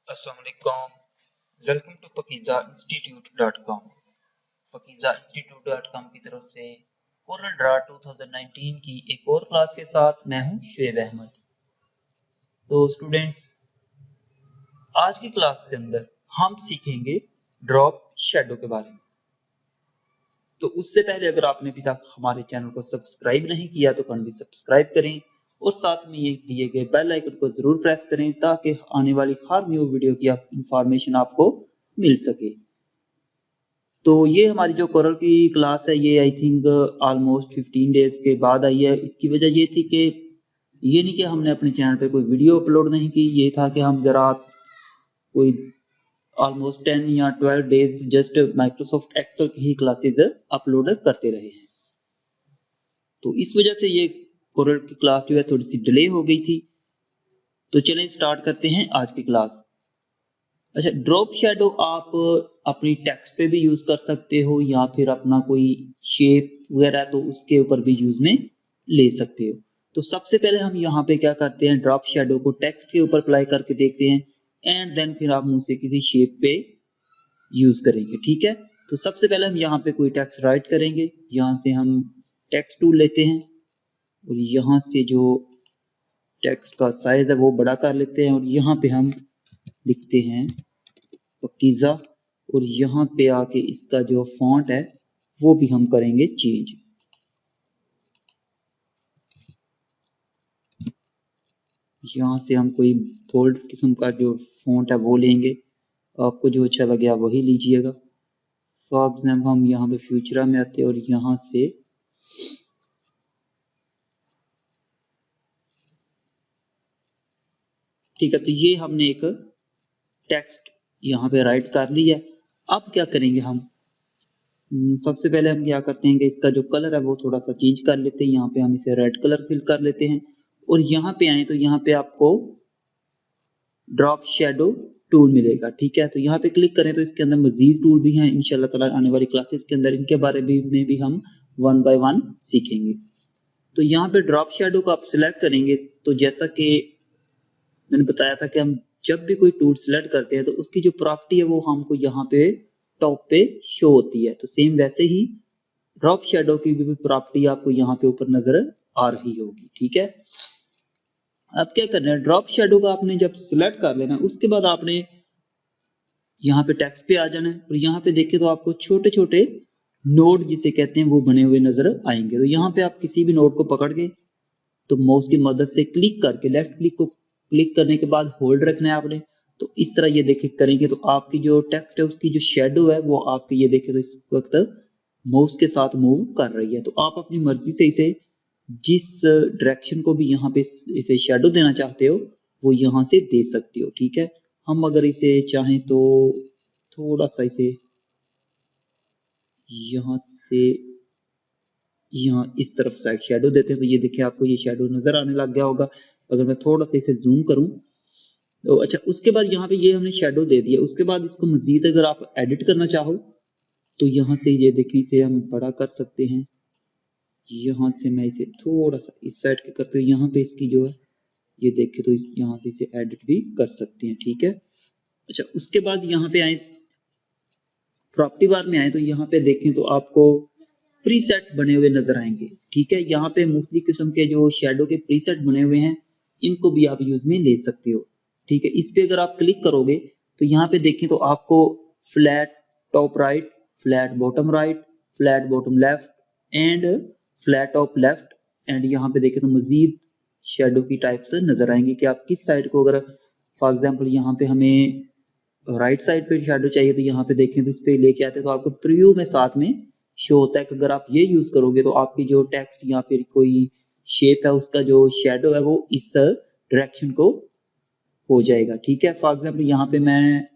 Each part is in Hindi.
Assalamualaikum. Welcome to pakizainstitute.com। pakizainstitute.com की तरफ से कोरल ड्रा 2019 की एक और क्लास के साथ मैं हूं शुएब अहमद। तो स्टूडेंट्स, आज की क्लास के अंदर हम सीखेंगे ड्रॉप शैडो के बारे में। तो उससे पहले अगर आपने अभी तक हमारे चैनल को सब्सक्राइब नहीं किया तो काइंडली सब्सक्राइब करें और साथ में ये दिए गए बेल आइकन को जरूर प्रेस करें ताकि आने वाली हर न्यू वीडियो की इंफॉर्मेशन आपको मिल सके। तो ये हमारी जो कोरल की क्लास है ये आई थिंक ऑलमोस्ट 15 डेज के बाद आई है। इसकी वजह ये थी कि ये नहीं कि हमने अपने चैनल पे कोई वीडियो अपलोड नहीं की, ये था कि हम जरा कोई ऑलमोस्ट 10 या 12 डेज जस्ट माइक्रोसॉफ्ट एक्सेल की ही क्लासेस अपलोड करते रहे हैं। तो इस वजह से ये कोरल की क्लास जो है थोड़ी सी डिले हो गई थी। तो चलें स्टार्ट करते हैं आज की क्लास। अच्छा, ड्रॉप शैडो आप अपनी टेक्स्ट पे भी यूज कर सकते हो या फिर अपना कोई शेप वगैरह तो उसके ऊपर भी यूज में ले सकते हो। तो सबसे पहले हम यहाँ पे क्या करते हैं, ड्रॉप शैडो को टेक्स्ट के ऊपर अप्लाई करके देखते हैं एंड देन फिर आप मुझसे किसी शेप पे यूज करेंगे। ठीक है, तो सबसे पहले हम यहाँ पे कोई टेक्स्ट राइट करेंगे। यहाँ से हम टेक्स्ट टूल लेते हैं और यहाँ से जो टेक्स्ट का साइज है वो बड़ा कर लेते हैं और यहाँ पे हम लिखते हैं पकीज़ा और यहाँ पे आके इसका जो फॉन्ट है वो भी हम करेंगे चेंज। यहाँ से हम कोई बोल्ड किस्म का जो फॉन्ट है वो लेंगे, आपको जो अच्छा लगे आप वही लीजिएगा। फॉर एग्जाम्पल हम यहाँ पे फ्यूचरा में आते हैं और यहाँ से ठीक है, तो ये हमने एक टेक्स्ट यहाँ पे राइट कर लिया है। अब क्या करेंगे हम, सबसे पहले हम क्या करते हैं कि इसका जो कलर है वो थोड़ा सा चेंज कर लेते हैं। यहाँ पे हम इसे रेड कलर फिल कर लेते हैं और यहाँ पे आए तो यहाँ पे आपको ड्रॉप शैडो टूल मिलेगा। ठीक है, तो यहाँ पे क्लिक करें तो इसके अंदर मजीद टूल भी हैं। इंशाल्लाह ताला आने वाली क्लासेस के अंदर इनके बारे में भी हम वन बाय वन सीखेंगे। तो यहाँ पे ड्रॉप शैडो को आप सिलेक्ट करेंगे तो जैसा कि मैंने बताया था कि हम जब भी कोई टूल सिलेक्ट करते हैं तो उसकी जो प्रॉपर्टी है वो हमको यहाँ पे टॉप पे शो होती है। तो सेम वैसे ही ड्रॉप शैडो की भी प्रॉपर्टी आपको यहाँ पे ऊपर नजर आ रही होगी। ठीक है, अब क्या करना है, ड्रॉप शैडो का आपने जब सिलेक्ट कर लेना उसके बाद आपने यहाँ पे टेक्स्ट पे आ जाना है और यहाँ पे देखें तो आपको छोटे छोटे नोड जिसे कहते हैं वो बने हुए नजर आएंगे। तो यहाँ पे आप किसी भी नोड को पकड़ के तो माउस की मदद से क्लिक करके लेफ्ट क्लिक को क्लिक करने के बाद होल्ड रखना है आपने। तो इस तरह ये देखे करेंगे तो आपकी जो टेक्स्ट है उसकी जो शेडो है वो आपके ये देखे तो इस वक्त माउस के साथ मूव कर रही है। तो आप अपनी मर्जी से इसे जिस डायरेक्शन को भी यहाँ पे इसे शेडो देना चाहते हो वो यहाँ से दे सकते हो। ठीक है, हम अगर इसे चाहें तो थोड़ा सा इसे यहाँ से यहाँ इस तरफ साइड शेडो देते हैं तो ये देखिए आपको ये शेडो नजर आने लग गया होगा। अगर मैं थोड़ा सा इसे जूम करूं तो अच्छा, उसके बाद यहाँ पे ये हमने शेडो दे दिया। उसके बाद इसको मजीद अगर आप एडिट करना चाहो तो यहाँ से ये देखिए इसे हम बड़ा कर सकते हैं। यहाँ से मैं इसे थोड़ा सा इस साइड के करते हुए यहाँ पे इसकी जो है ये देखे तो इस यहाँ से इसे एडिट भी कर सकते हैं। ठीक है, अच्छा उसके बाद यहाँ पे आए प्रॉपर्टी बार में आए तो यहाँ पे देखें तो आपको प्रीसेट बने हुए नजर आएंगे। ठीक है, यहाँ पे मुख्तलिफ किस्म के जो शेडो के प्रीसेट बने हुए हैं इनको भी आप यूज में ले सकते हो। ठीक है, इस पे अगर आप क्लिक करोगे तो यहाँ पे देखें तो आपको flat top right, flat bottom right, flat bottom left and flat top left and यहाँ पे देखें तो मजीद शेडो की टाइप्स नजर आएंगे कि आप किस साइड को, अगर फॉर एग्जाम्पल यहाँ पे हमें राइट साइड पे शेडो चाहिए तो यहाँ पे देखें तो इस पे लेके आते हैं तो आपको प्रीव्यू में साथ में शो होता है कि अगर आप ये यूज करोगे तो आपकी जो टेक्स्ट या फिर कोई शेप है उसका जो शेडो है वो इस डायरेक्शन को हो जाएगा। ठीक है, फॉर एग्जाम्पल यहाँ पे मैं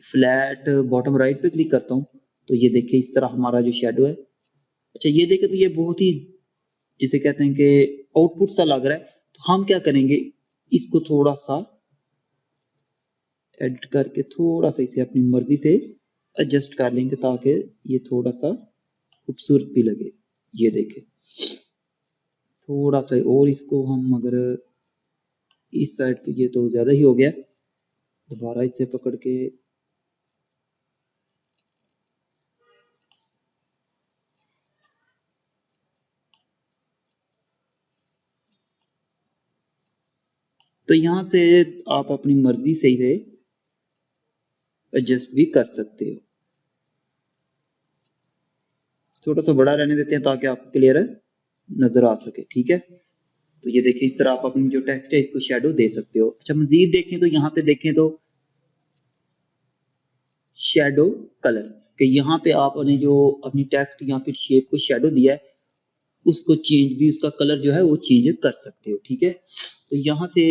फ्लैट बॉटम राइट पे क्लिक करता हूँ तो ये देखिए इस तरह हमारा जो शेडो है। अच्छा ये देखे तो ये बहुत ही जिसे कहते हैं कि आउटपुट सा लग रहा है। तो हम क्या करेंगे, इसको थोड़ा सा एडिट करके थोड़ा सा इसे अपनी मर्जी से एडजस्ट कर लेंगे ताकि ये थोड़ा सा खूबसूरत भी लगे। ये देखें थोड़ा सा और इसको हम अगर इस साइड पे, ये तो ज्यादा ही हो गया, दोबारा इसे पकड़ के तो यहाँ से आप अपनी मर्जी से इसे एडजस्ट भी कर सकते हो। थोड़ा सा बड़ा रहने देते हैं ताकि आपको क्लियर नजर आ सके। ठीक है, तो ये देखिए इस तरह आप अपनी जो टेक्स्ट है इसको शेडो दे सकते हो। अच्छा, मजीद देखें तो यहाँ पे देखें तो शेडो कलर कि यहाँ पे आपने जो अपनी टेक्स्ट या फिर शेप को शेडो दिया है उसको चेंज भी, उसका कलर जो है वो चेंज कर सकते हो। ठीक है, तो यहाँ से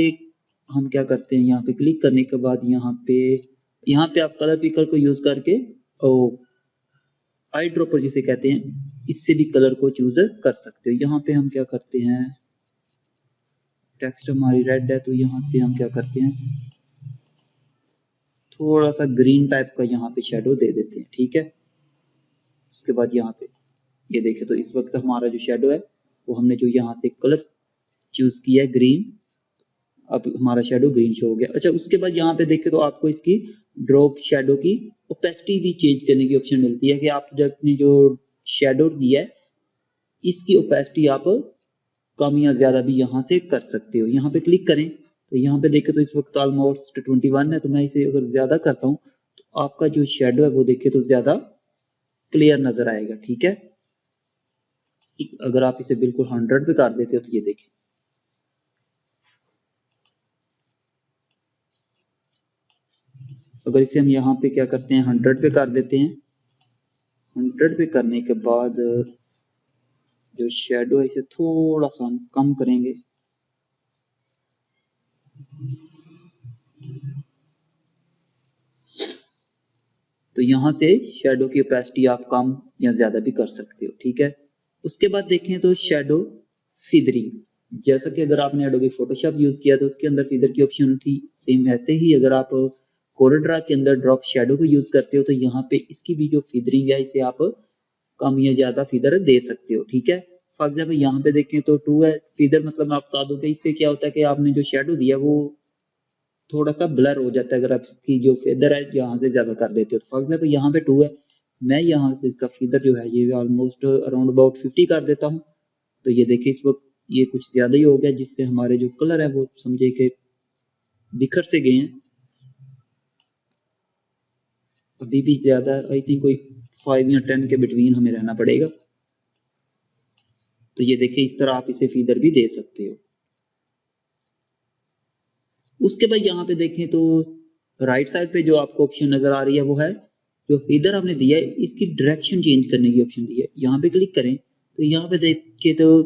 हम क्या करते हैं, यहाँ पे क्लिक करने के बाद यहाँ पे आप कलर पिकर को यूज करके आई ड्रॉपर जिसे कहते हैं इससे भी कलर को चूज कर सकते हो। यहाँ पे हम क्या करते हैं, टेक्स्ट हमारी रेड है तो यहाँ से हम क्या करते हैं, थोड़ा सा ग्रीन टाइप का यहाँ पे शेडो दे देते हैं। ठीक है, उसके बाद यहाँ पे ये देखें तो इस वक्त हमारा जो शेडो है वो हमने जो यहाँ से कलर चूज किया है ग्रीन, अब हमारा शेडो ग्रीन शो हो गया। अच्छा, उसके बाद यहाँ पे देखें तो आपको इसकी ड्रॉप शेडो की ओपेसिटी भी चेंज करने की ऑप्शन मिलती है कि आप जब अपनी जो शेडो दिया है इसकी ओपेसिटी आप कम या ज्यादा भी यहाँ से कर सकते हो। यहाँ पे क्लिक करें तो यहाँ पे देखें तो इस वक्त ऑलमोस्ट 21 है, तो मैं इसे अगर ज्यादा करता हूँ तो आपका जो शेडो है वो देखे तो ज्यादा क्लियर नजर आएगा। ठीक है, अगर आप इसे बिल्कुल 100 पे कर देते हो तो ये देखें, अगर इसे हम यहाँ पे क्या करते हैं 100 पे कर देते हैं, 100 पे करने के बाद जो शेडो है इसे थोड़ा सा हम कम करेंगे। तो यहाँ से शेडो की ओपेसिटी आप कम या ज्यादा भी कर सकते हो। ठीक है, उसके बाद देखें तो शेडो फीदरिंग, जैसा कि अगर आपने एडोबी फोटोशॉप यूज किया तो उसके अंदर फीदर की ऑप्शन थी, सेम ऐसे ही अगर आप कोरेड्रा के अंदर ड्रॉप शेडो को यूज करते हो तो यहाँ पे इसकी भी जो फीदरिंग है इसे आप कम या ज्यादा फीदर दे सकते हो। ठीक है, फॉर एग्जाम्पल यहाँ पे देखें तो 2 है फीदर, मतलब मैं बता दूं कि इससे क्या होता है कि आपने जो शेडो दिया वो थोड़ा सा ब्लर हो जाता है अगर आप इसकी जो फेदर है यहाँ से ज्यादा कर देते हो। तो फॉर एग्जाम्पल यहाँ पे 2 है, मैं यहाँ से इसका फीदर जो है ये ऑलमोस्ट अराउंड अबाउट 50 कर देता हूँ। तो ये देखिए इस वक्त ये कुछ ज्यादा ही हो गया, जिससे हमारे जो कलर है वो समझे कि बिखर से गए हैं। अभी भी ज्यादा आई थिंक कोई 5 या 10 के बिटवीन हमें रहना पड़ेगा। तो ये देखिए इस तरह आप इसे फीदर भी दे सकते हो। उसके बाद यहाँ पे देखें तो राइट साइड पे जो आपको ऑप्शन नजर आ रही है वो है जो फीदर आपने दिया है इसकी डायरेक्शन चेंज करने की ऑप्शन दी है। यहाँ पे क्लिक करें तो यहाँ पे देखें तो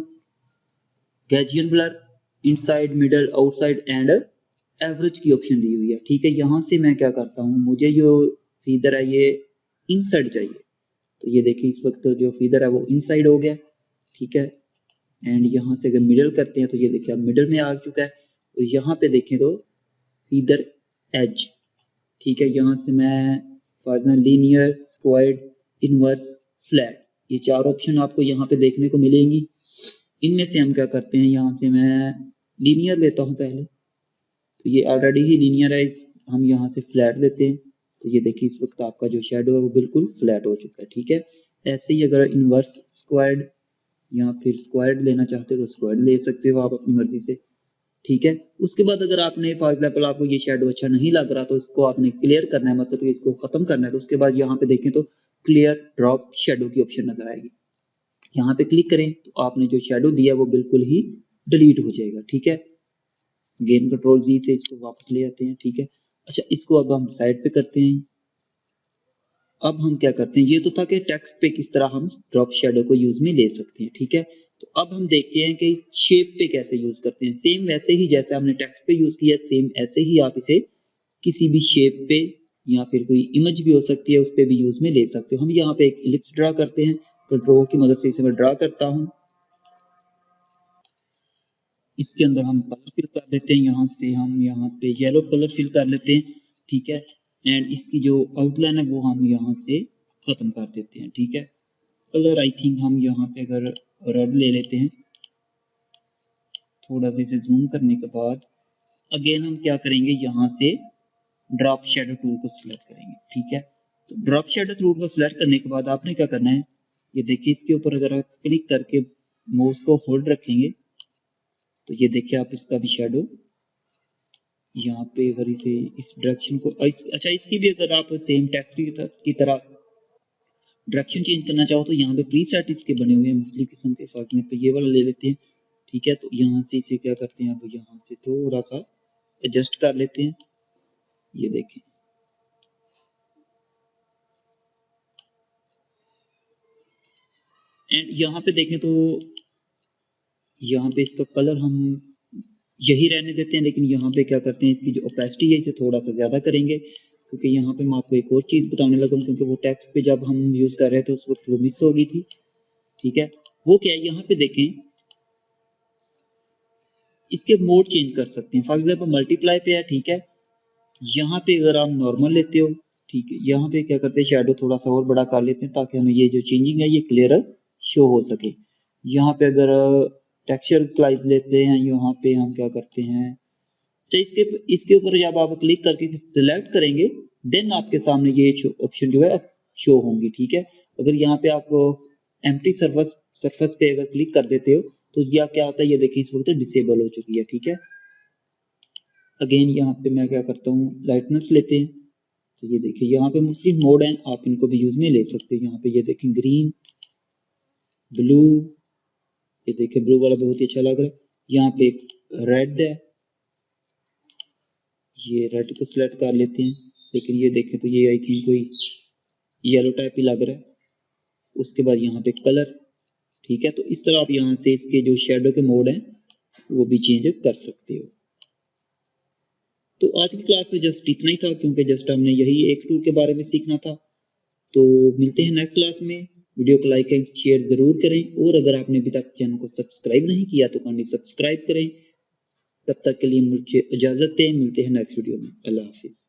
Gaussian blur, inside, middle, outside and average की ऑप्शन दी हुई है। ठीक है, यहाँ से मैं क्या करता हूँ, मुझे जो फीदर है ये इनसाइड चाहिए, तो ये देखिए इस वक्त तो जो फीदर है वो इनसाइड हो गया। ठीक है, एंड यहाँ से अगर मिडल करते हैं तो ये देखिए अब मिडल में आ चुका है। और यहाँ पे देखें तो फीदर एज, ठीक है, यहाँ से मैं for example linear, squared, inverse, flat, ये 4 ऑप्शन आपको यहाँ पे देखने को मिलेंगी। इनमें से हम क्या करते हैं, यहाँ से मैं लीनियर लेता हूँ पहले, तो ये ऑलरेडी ही लीनियर है, हम यहाँ से फ्लैट लेते हैं। तो ये देखिए इस वक्त आपका जो शेडो है वो बिल्कुल फ्लैट हो चुका है। ठीक है, ऐसे ही अगर इनवर्स, स्क्वायर्ड या फिर स्क्वायर्ड लेना चाहते हो तो स्क्वायर्ड ले सकते हो आप अपनी मर्जी से। ठीक है, उसके बाद अगर आपने फॉर एग्जाम्पल आपको ये शेडो अच्छा नहीं लग रहा तो इसको आपने क्लियर करना है, मतलब कि इसको खत्म करना है, तो उसके बाद यहाँ पे देखें तो क्लियर ड्रॉप शेडो की ऑप्शन नजर आएगी। यहाँ पे क्लिक करें तो आपने जो शेडो दिया वो बिल्कुल ही डिलीट हो जाएगा। ठीक है, अगेन कंट्रोल जी से इसको वापस ले आते हैं। ठीक है, अच्छा इसको अब हम साइड पे करते हैं। अब हम क्या करते हैं, ये तो था कि टेक्स्ट पे किस तरह हम ड्रॉप शेडो को यूज में ले सकते हैं। ठीक है, तो अब हम देखते हैं कि शेप पे कैसे यूज करते हैं। सेम वैसे ही जैसे हमने टेक्स्ट पे यूज किया सेम ऐसे ही आप इसे किसी भी शेप पे या फिर कोई इमेज भी हो सकती है उस पर भी यूज में ले सकते हो। हम यहाँ पे एक इलिप्स ड्रा करते हैं, कंट्रोल की मदद से इसे मैं ड्रा करता हूँ। इसके अंदर हम कलर फिल कर देते हैं, यहाँ से हम यहाँ पे येलो कलर फिल कर लेते हैं। ठीक है, एंड इसकी जो आउटलाइन है वो हम यहाँ से खत्म कर देते हैं। ठीक है, कलर आई थिंक हम यहाँ पे अगर रेड ले लेते हैं, थोड़ा सा इसे जूम करने के बाद अगेन हम क्या करेंगे, यहाँ से ड्रॉप शेडो टूल को सिलेक्ट करेंगे। ठीक है, तो ड्रॉप शेडो टूल को सिलेक्ट करने के बाद आपने क्या करना है, ये देखिए इसके ऊपर अगर आप क्लिक करके माउस को होल्ड रखेंगे तो ये देखिए आप इसका भी शेडो यहाँ पे अगर इसे इस डायरेक्शन को अच्छा इसकी भी अगर आप सेम टेक्स्ट की तरह डायरेक्शन चेंज करना चाहो तो यहाँ पे प्रीसेट इसके बने हुए हैं मुख्तलिफ किस्म के। फॉर पे ये वाला ले लेते हैं। ठीक है, तो यहाँ से इसे क्या करते हैं, अब यहाँ से थोड़ा सा एडजस्ट कर लेते हैं। ये देखें, एंड यहाँ पे देखें तो यहाँ पे इसका कलर हम यही रहने देते हैं, लेकिन यहाँ पे क्या करते हैं, इसकी जो ओपेसिटी है इसे थोड़ा सा ज़्यादा करेंगे, क्योंकि यहाँ पे मैं आपको एक और चीज़ बताने लगा हूँ, क्योंकि वो टेक्स्ट पे जब हम यूज़ कर रहे थे उस वक्त वो मिस हो गई थी। ठीक है, वो क्या है, यहाँ पे देखें इसके मोड चेंज कर सकते हैं। फॉर एग्जाम्पल मल्टीप्लाई पे है, ठीक है, यहाँ पे अगर आप नॉर्मल लेते हो, ठीक है, यहाँ पे क्या करते हैं शेडो थोड़ा सा और बड़ा कर लेते हैं ताकि हमें ये जो चेंजिंग है ये क्लियर शो हो सके। यहाँ पे अगर टेक्सचर स्लाइड लेते हैं, यहाँ पे हम क्या करते हैं, तो इसके ऊपर जब आप क्लिक करके इसे सिलेक्ट करेंगे देन आपके सामने ये ऑप्शन जो है शो होंगी। ठीक है, अगर यहाँ पे आप एम्प्टी सरफेस पे अगर क्लिक कर देते हो तो यह क्या होता है, ये देखिए इस वक्त डिसेबल हो चुकी है। ठीक है, अगेन यहाँ पे मैं क्या करता हूँ, लाइटनेस लेते हैं, तो ये देखिए यहाँ पे मुख्तलिफ मोड हैं, आप इनको भी यूज में ले सकते हैं। यहाँ पे ये देखें ग्रीन, ब्लू, ये देखिए ब्लू वाला बहुत ही अच्छा लग रहा है। यहाँ पे एक रेड है, ये रेड को सिलेक्ट कर लेते हैं, लेकिन ये देखें तो ये आई थिंक कोई येलो टाइप ही लग रहा है। उसके बाद यहाँ पे कलर। ठीक है, तो इस तरह आप यहाँ से इसके जो शेडो के मोड हैं वो भी चेंज कर सकते हो। तो आज की क्लास में जस्ट इतना ही था, क्योंकि जस्ट हमने यही एक टूल के बारे में सीखना था। तो मिलते हैं नेक्स्ट क्लास में। वीडियो को लाइक एंड शेयर जरूर करें, और अगर आपने अभी तक चैनल को सब्सक्राइब नहीं किया तो काइंडली सब्सक्राइब करें। तब तक के लिए मुझे इजाजत दें, मिलते हैं नेक्स्ट वीडियो में। अल्लाह हाफिज।